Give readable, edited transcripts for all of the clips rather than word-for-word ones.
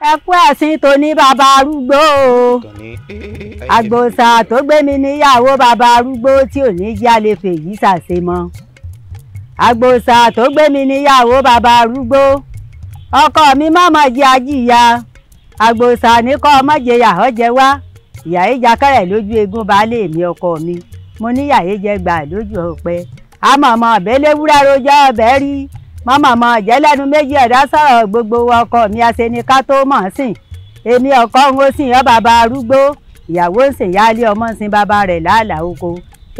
ẹ kú ẹ̀sìn tó ní bàbá arúgbó àgbòsà tó gbé mi níyàwó bàbá arúgbó tí ò ní jẹ́ àlè fèyí ṣàṣe mọ́. àgbòsà tó gbé mi níyàwó bàbá arúgbó ọkọ mi mọ́mọ́ jẹ́ ajíya àgbòsà ní kọ́ ọmọjẹ yàhọ́ jẹ wá ìyá ìjà kẹrẹ̀ lójú eégún baálé mi ọkọ mi mo ní yàyé jẹ gbà lójú ọpẹ àmọ̀mọ̀ bẹ́lẹ́wúrẹ́ rojọ́ ọbẹ̀ rí mọ́mọ̀mọ́ jẹ́lẹ́nu méjì ẹ̀dá sọ̀rọ̀ gbogbo ọkọ mi aṣeníká tó mọ̀ sìn èmi ọkọ ń ó sìn yọ́ bàbá arúgbó ìyàwó ń sìn yálé ọmọ ń sin bàbá rẹ̀ lálàá oko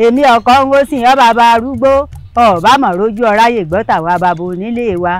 èmi ọkọ ń ó sìn yọ́ bàbá arúgbó ọ̀bá mọ̀ rojú ọ̀ráyè gbọ́tà wa bàbá onílé wa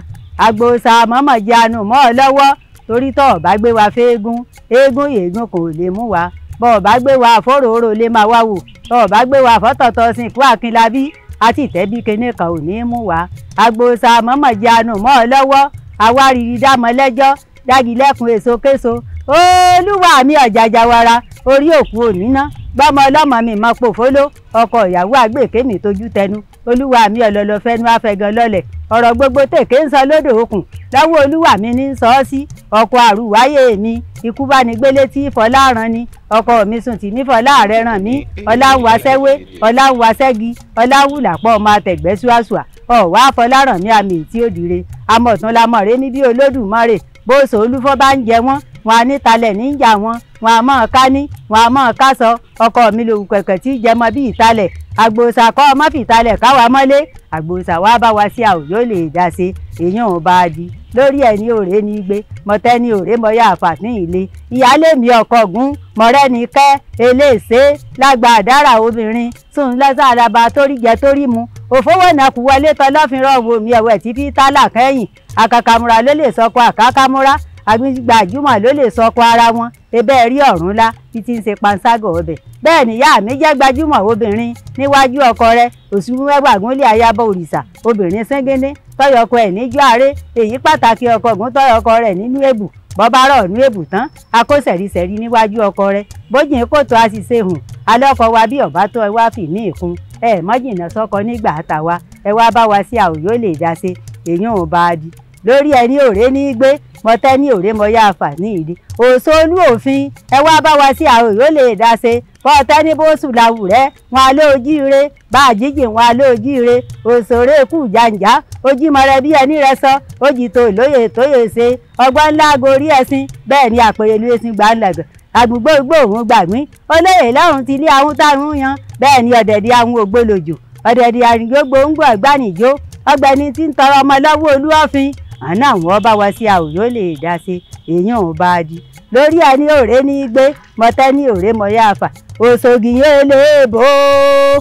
àgbòsà mọ́mọ̀ jẹ́ anú mọ́ ọ lọ́wọ́ torí tọ́ ọ̀bá gbé wa fẹ́ẹ́gún eégún yèégún kò lè mú wa bọ́ ọ̀bá gbé wa àfọ́ròrò lè máa wá wò tọ́ ọ̀bá gbé wa àfọ́tọ̀tọ̀ sìnkú àkínlábí àti ìtẹ́bí kinní kan ò ní mú wa àgbòsà mọ́mọ̀ jẹ́ anú mọ́ ọ lọ́wọ́ àwárìrì dámọ́ lẹ́jọ́ dágilẹ́kùn èso késo olúwa mi ọ̀jàjà wara orí òkú òníná gbọ́mọ ọlọ́mọ mi mọ́ pòfóló ọkọ ìyàwó àgbèké mi tójú tẹnu olúwa mi ọlọ́lọ́ fẹ́nu afẹ́gan lọ́lẹ̀ ọ̀rọ̀ gbogbo tèké ń sọ lódò okùn lọ́wọ́ olúwa mi ní sọ ọ́ sí ọkọ̀ àrùwáyé mi ikú bá ní gbélé tí fọláàrán ni ọkọ mi sùn tì ní fọláàrẹ ràn mí ọláwàsẹ́wé ọláwàsẹ́gi ọláwùlàpọ̀ ọmọ àtẹ̀gbẹ́ ṣúàṣùà ọ̀wá fọláàrán mi àmì tí ó dire amọ̀tún lamọ̀rẹ́ mi bí olódùmarè bóso olúfọ́ bá ń jẹ wọ́n wọn a nítalẹ̀ níjà wọn a mọ̀ ká ní wọn a mọ̀ ká sọ ọkọ mi lòun kẹ̀kẹ́ tí jẹmọ bí ìtalẹ̀ àgbòsà kọ́ ọmọ fìtalẹ̀ káwa mọ́lé àgbòsà wa bá wa sí àwòyó lè dá sí èèyàn ò bá a di lórí ẹni òré ní gbé mọ̀tẹ́ ní òré mọ̀yá àfààní ilé ìyáálé mi ọkọ̀ gún mọ̀rẹ́ ní kẹ́ eléèṣe lágbà àdárà obìnrin sùn lọ́sà àdàbà torí jẹ torí mu òfówó náà kú wọlé tọlọ́fin rọ̀wọ̀ omi ẹ̀wẹ̀ tí fi tálà kẹ́yìn àkàkàmúra ló lè sọkọ àkàkàmúra àgbàjúmọ̀ ló lè sọkọ ara wọn ebẹ́ rí ọ̀run lá bí ti ń ṣe panṣágọ̀ ọbẹ̀ bẹ́ẹ̀ níyà mi jẹ́ gbajúmọ̀ obìnrin níwájú ọkọ rẹ̀ òṣùwọ̀n mẹ́wàgúnlé ayábọ̀ òrìṣà obìnrin sẹ́ngẹ́nẹ́ tọ́yọkọ ẹ̀ níjọ́ àárẹ̀ èyí pàtàkì ọkọ ògùn tọ́yọkọ rẹ̀ nínú èbù bọ́bá rọ̀ nínú èbù tán akóṣẹ̀ríṣẹ̀rí níwájú ọkọ rẹ̀ bójìn kòtò àṣìṣe hùn alọ́kọ wa bí ọ̀bá tó ẹ wá fì ní ìkun ẹ mọ́jìnà sọ́kọ nígbà àtàwa ẹ wá bá wa sí àwòyó lè dá sí èèyàn ò bá a di lórí ẹni òré ní gbé mọtẹ ní òré mọyá àǹfààní ìdí òṣòlú òfin ẹ wá bá wa sí àwòyó lè dá sí fọtẹ ní bóṣù làwù rẹ wọn a lóòjíire bá àjíjì wọn a lóòjíire òṣòrè kù jàǹjà ojímọrẹ bí ẹni rẹ sọ ojì tó lóye tóye ṣe ọgbọ́n ńlá gorí ẹṣin bẹ́ẹ̀ ni àpèrèlú ẹṣin gbà ń lẹ̀gàn àgbùgbò igbó òun gbàgbín olóyè lọ́run ti lé àwọn táwọn yan bẹ́ẹ̀ ni ọ̀dẹ̀dẹ̀ àwọn ògbólójò ọ̀dẹ̀dẹ̀ àrìngbógbó ń gbọ́ ọ̀gbánìjó ọgbẹ́ni tí ń tọrọ ọmọ lọ́wọ́ olúọ̀fin àná àwọn ọba wa sí àwòyó lè dá sí èèyàn ò bá a di lórí ẹni òré ní gbé mọtẹ́ ní òré mọyá àfà òṣògì yẹn lè bò ó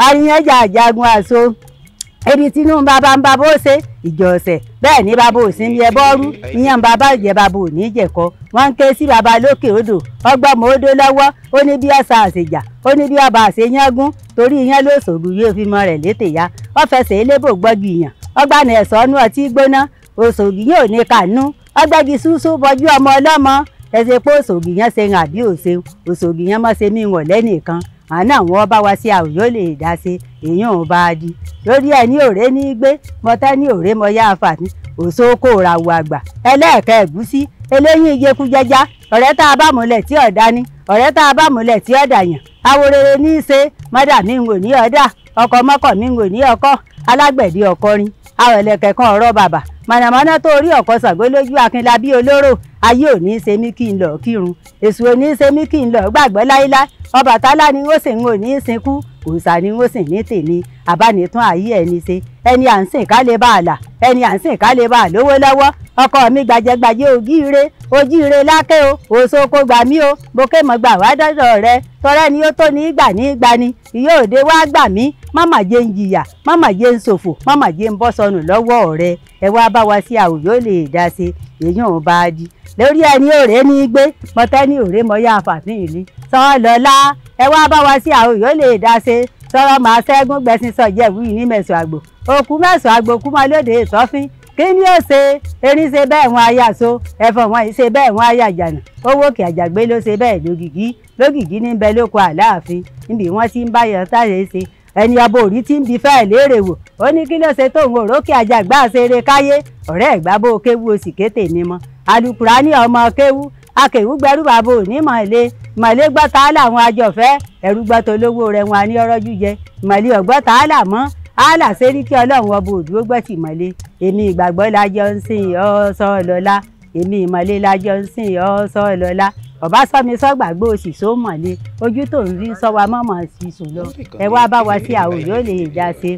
àríyànjà àjagun àṣọ ebi tínú bàbá ń bá bó ṣe ìjọsẹ̀ bẹ́ẹ̀ ni bàbá òsínmi ẹ bọ́rú ìyẹn bàbá ìjẹ bàbá òní jẹ̀kọ́ wọ́n ń ké sí bàbá lókè odò ọgbọ́mọ odò lọ́wọ́ ó ní bí ọ̀sà àṣèjà ó ní bí ọba àṣeyángún torí ìyẹn ló ṣògùn yóò fi mọ rẹ̀ létè ya wọ́n fẹsẹ̀ elébò gbọ́gi ìyàn ọgbàna ẹ̀sọ́ nú ọtí gbóná òṣògì yóò ní kànú ọgbẹ́gi ṣúṣú bọjú ọmọ ọlọ́mọ ẹsẹ̀ pé òṣògì yẹn ṣe hàn bí òṣèun òṣògì yẹn mọ́ ṣe mí wọ̀n lẹ́nìkan àná àwọn ọba wa sí àwòyó lè dá sí èèyàn ò bá a di lórí ẹni òré ní gbé mọtẹ́ ní òré mọyá àǹfààní òṣòkò ràwọ̀ àgbà ẹlẹ́ẹ̀kẹ́ ẹ̀gúsí eléyìn ìjẹkú jẹjá ọ̀rẹ́ tá a bá múlẹ̀ tí ọ̀dá ni ọ̀rẹ́ tá a bá múlẹ̀ tí ọ̀dà yàn aworere ní í ṣe mọ́dà mi ń wò ní ọ̀dà ọkọ̀ mọ́kọ̀ mi ń wò ní ọkọ̀ alágbẹ̀dẹ ọkọrin àwẹ̀lẹ̀kẹ̀ kan ọ̀rọ̀ bàbà mọ̀nàmọ́ná tó rí ọ̀kọ́ Ṣàngó lójú Akínlábí olóró ayé ò ní í ṣe mí kí n lọ kírun èṣù ò ní í ṣe mí kí n lọ gbàgbọ́ láíláí Ọbàtálá ni ó sì ń wò ní í sìnkú òòṣà ni ó sì ní tèmi àbánitán ayé ẹni ṣe ẹni à ń sìn ká lè bá a là ẹni à ń sìn ká lè bá a lówó lọ́wọ́ ọkọ mi gbajẹgbajẹ ojíire lákẹ́ o òṣòkò gbà mí o bókè mọ́ gbà wá dọ́dọ̀ rẹ tọrẹ ni ó tó ní gbà ní gbani ìyá òde wá gbà mí máma jẹ́ ń jìyà máma jẹ́ ń ṣòfò máma jẹ́ ń bọ́ sọnù lọ́wọ́ rẹ ẹ wá bá wa sí àwòyó lè dá sí èèyàn ò bá a di lórí ẹni òré ní gbé mọtẹ́ ní òré mọyá àǹfààní ìlú sọ́ọ́lọ́lá ẹ wá bá wa sí àwòyó lè dá sí sọ̀rọ̀ màá ṣẹ́gun gbẹ̀sìn sọ̀jẹ̀ wíì ní mẹ̀sàn àgbò òkú mẹ̀sàn àgbò kú mọ́ lóde ìtọ́fín kí ni ó ṣe erin ṣe bẹ́ẹ̀ wọn aya so ẹ̀fọn wọn yìí ṣe bẹ́ẹ̀ wọn aya jànà owó kì àjàgbé ló ṣe bẹ́ẹ̀ lógìgí ní bẹ lóko Àláàfin níbi wọ́n ti ń báyọ̀ táyé ṣe ẹni ọba òrí tí ń bi fẹ́ẹ̀ léèrè wò ó ní kí ló ṣe tóun òrókè àjàgbá ṣeré káyé ọ̀rẹ́ ẹ̀gbá bó kéwu oṣì kété ni mọ́ Àlùkùránì ọmọ kéwu akèwú gbẹrú bàbá òní mọ̀lẹ́ gbọ́ tá làwọn àjọfẹ́ ẹ̀rú gbọ́ tó lówó rẹ̀ wọn ní ọrọ́jú jẹ mọ̀lẹ́ ọ̀gbọ́ tá là mọ́ àlà sẹ́rí kí ọlọ́run ọba òdúró gbọ́ tì mọ́lé èmi ìgbàgbọ́ lájọ ń sìn ọ́ sọ́ lọ́lá èmi ìmọ̀lẹ́ lájọ ń sìn ọ́ sọ́ lọ́lá ọba sọmi sọgbàgbọ òsì só mọ̀lẹ́ ojú tó ń rí sọ wa mọ̀mọ́ sí sùn lọ ẹ wá bá wa sí àwòrán lè já sí.